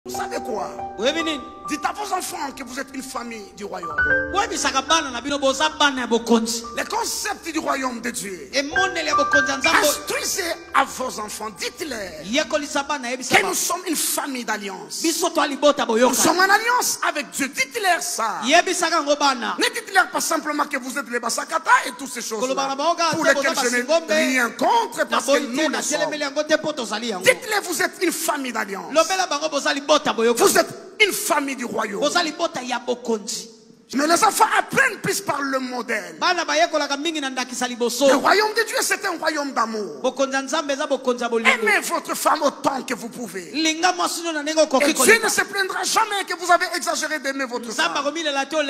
Vous savez quoi? Dites à vos enfants que vous êtes une famille du royaume. Les concepts du royaume de Dieu. Instruisez à vos enfants, dites-leur que nous sommes une famille d'alliance. Nous sommes en alliance avec Dieu. Dites-leur ça. Ne dites-leur pas simplement que vous êtes les Basakata et toutes ces choses-là, pour lesquelles je n'ai rien contre, parce que nous le sommes. Dites-leur vous êtes une famille d'alliance. Vous êtes une famille du royaume. Mais les enfants apprennent plus par le modèle. Le royaume de Dieu, c'est un royaume d'amour. Aimez votre femme autant que vous pouvez. Et Dieu ne se plaindra jamais que vous avez exagéré d'aimer votre femme. Dieu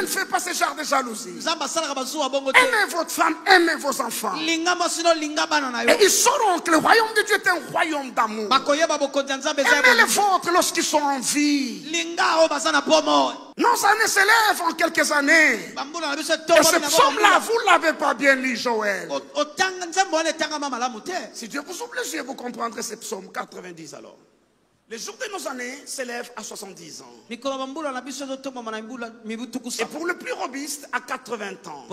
ne fait pas ce genre de jalousie. Aimez votre femme, aimez vos enfants. Et ils sauront que le royaume de Dieu est un royaume d'amour. Aimez les vôtres lorsqu'ils sont en vie. Nos années s'élèvent en quelques années. Et ce psaume-là, vous ne l'avez pas bien lu, Joël. Si Dieu vous ouvre les yeux, vous comprendrez ce psaume 90 alors. Les jours de nos années s'élèvent à 70 ans. Et pour le plus robuste, à 80 ans.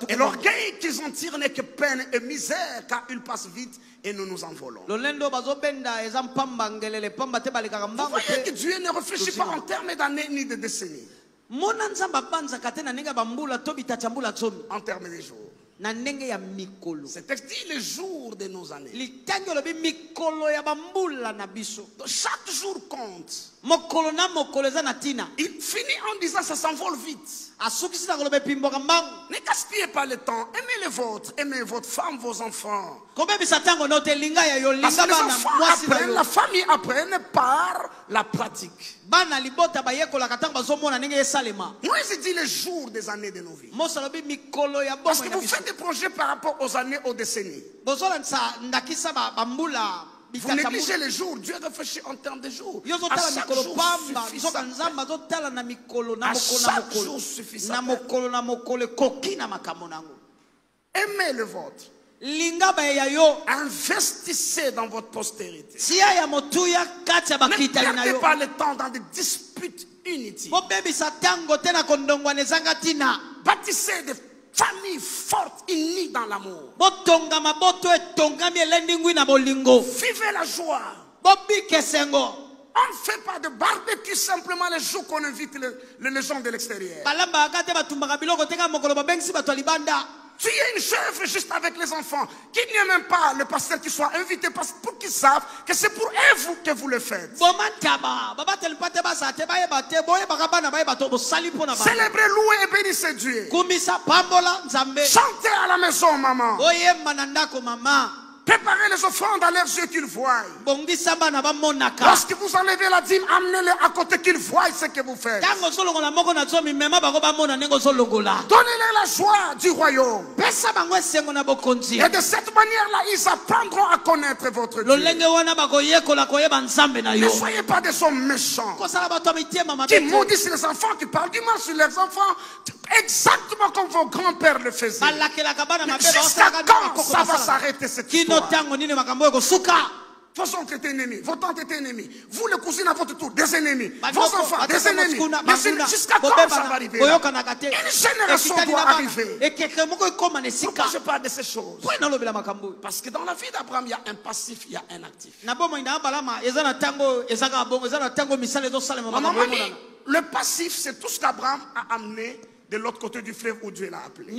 Et l'orgueil qu'ils en tirent n'est que peine et misère, car ils passent vite et nous nous envolons. Vous voyez que Dieu ne réfléchit pas en termes d'années ni de décennies. En termes de jours. Ce texte dit les jours de nos années. Donc chaque jour compte. Il finit en disant ça s'envole vite. Ne gaspillez pas le temps. Aimez les vôtres. Aimez votre femme, vos enfants. Parce que les enfants apprennent, la famille apprenne par la pratique. Moi, je dis les jours des années de nos vies. Parce que vous faites des projets par rapport aux années, aux décennies. Vous négligez les jours. Dieu réfléchit en termes de jours. À chaque jour suffisant. Aimez le vôtre. Investissez dans votre postérité. Ne perdez pas le temps dans des disputes inutiles. Bâtissez des familles fortes, unies dans l'amour. Vivez la joie. On ne fait pas de barbecue simplement les jours qu'on invite les gens de l'extérieur. Tu es une chèvre juste avec les enfants. Qu'il n'y ait même pas le pasteur qui soit invité pour qu'ils savent que c'est pour eux que vous le faites. Célébrez, louez et bénissez Dieu. Chantez à la maison, maman. Préparez les offrandes à leurs yeux qu'ils voient. Lorsque vous enlevez la dîme, amenez-les à côté qu'ils voient ce que vous faites. Donnez-leur la joie du royaume. Et de cette manière-là, ils apprendront à connaître votre Dieu. Ne soyez pas des hommes méchants qui maudissent les enfants, qui parlent du mal sur leurs enfants, exactement comme vos grands-pères le faisaient. Mais jusqu'à quand ça va s'arrêter cette histoire? Vos oncles étaient ennemis, vos tantes étaient ennemies, vous les cousines à votre tour, des ennemis, vos enfants, des ennemis. Mais jusqu'à quand ça va arriver? Une génération doit arriver. Pourquoi je parle de ces choses? Parce que dans la vie d'Abraham, il y a un passif, il y a un actif. Le passif, c'est tout ce qu'Abraham a amené de l'autre côté du fleuve où Dieu l'a appelé. Le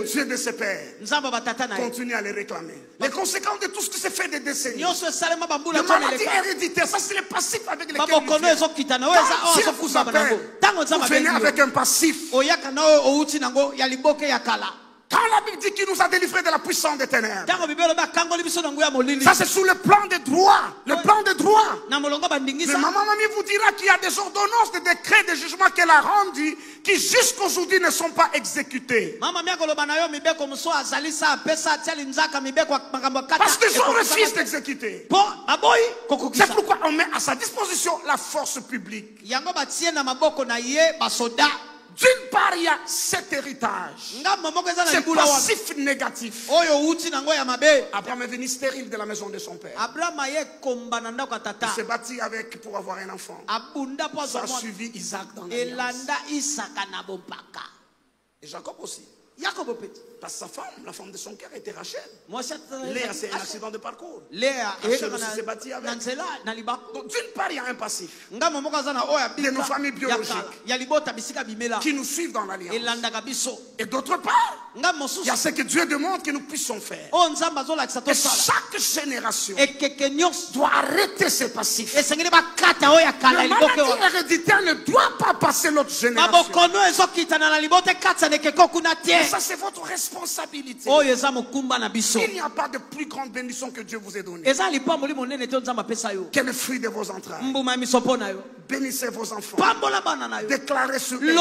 Dieu de ses pères continue à les réclamer. Les conséquences de tout ce qui s'est fait des décennies. Le maladie héréditaire, ça c'est le passif avec lequel il vient. Quand Dieu vous appelle, vous venez avec un passif. Quand la Bible dit qu'il nous a délivrés de la puissance des ténèbres, ça c'est sous le plan de droit. Le plan de droit. Mais maman mamie vous dira qu'il y a des ordonnances, des décrets, des jugements qu'elle a rendus qui jusqu'aujourd'hui ne sont pas exécutés. Parce que je refuse d'exécuter. C'est pourquoi on met à sa disposition la force publique. D'une part, il y a cet héritage. C'est passif négatif. Abraham est venu stérile de la maison de son père. Il s'est battu pour avoir un enfant. Ça a suivi Isaac dans l'alliance. Et Jacob aussi. Parce que sa femme, la femme de son cœur, était Rachel. Léa, c'est un accident de parcours. Rachel aussi s'est battue avec. Donc, d'une part, il y a un passif de nos familles biologiques qui nous suivent dans l'alliance. Et d'autre part, il y a ce que Dieu demande que nous puissions faire. Et chaque génération doit arrêter ces passifs. La maladie héréditaire ne doit pas passer l'autre génération. Et ça, c'est votre responsabilité. Il n'y a pas de plus grande bénédiction que Dieu vous ait donnée que le fruit de vos entrailles. Bénissez vos enfants. Déclarez sur eux.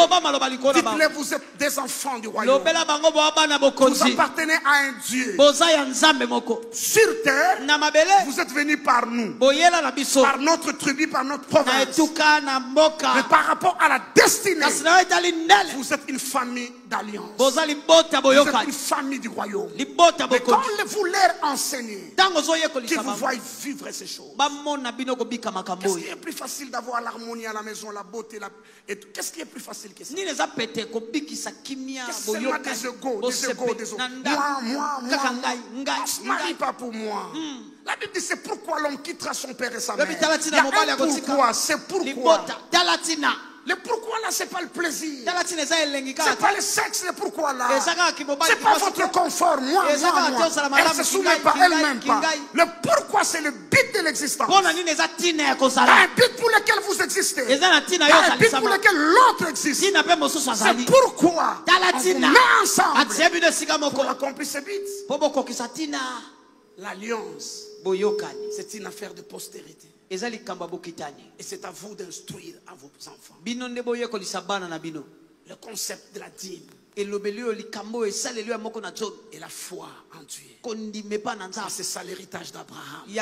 Dites-les, vous êtes des enfants du royaume. Vous appartenez à un Dieu. Sur terre, vous êtes venus par nous, par notre tribu, par notre province. Mais par rapport à la destinée, vous êtes une famille d'alliance. Vous êtes une famille du royaume. Mais quand vous leur enseignez, qu'ils vous voient vivre ces choses. Qu'est-ce qui est plus facile d'avoir l'harmonie à la maison, la beauté, qu'est-ce qui est plus facile que ça? C'est seulement des égos, des égos. Moi. On se marie pas pour moi. La Bible dit c'est pourquoi l'homme quittera son père et sa mère. Il y a un pourquoi, c'est pourquoi. Le pourquoi là, c'est pas le plaisir. C'est pas le sexe, le pourquoi là. C'est pas votre confort, moi. Elle se soumet pas, elle-même pas. Le pourquoi, c'est le but de l'existence. Il y a un but pour lequel vous existez. Il y a un but pour lequel l'autre existe. C'est pourquoi on vous met ensemble pour accomplir ce but. L'alliance, c'est une affaire de postérité. Et c'est à vous d'instruire à vos enfants le concept de la dîme et la foi en Dieu. C'est ça l'héritage d'Abraham. Les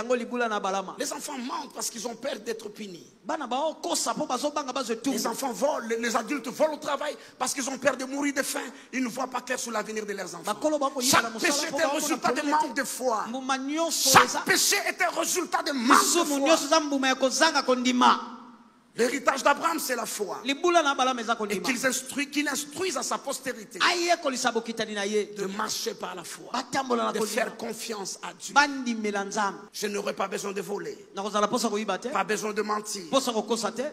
enfants mentent parce qu'ils ont peur d'être punis. Les enfants volent, les adultes volent au travail parce qu'ils ont peur de mourir de faim. Ils ne voient pas clair sur l'avenir de leurs enfants. Chaque péché est un résultat de manque de foi. Chaque péché est un résultat de manque de foi. L'héritage d'Abraham, c'est la foi. Et qu'il instruise à sa postérité de marcher par la foi, de faire confiance à Dieu. Je n'aurai pas besoin de voler, pas besoin de mentir,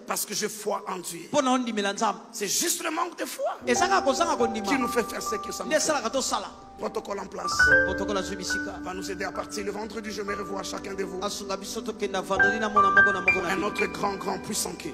parce que j'ai foi en Dieu. C'est juste le manque de foi qui nous fait faire ce que ça nous fait. Protocole en place va nous aider à partir le vendredi. Je me revois chacun de vous. Un autre grand puissant culte.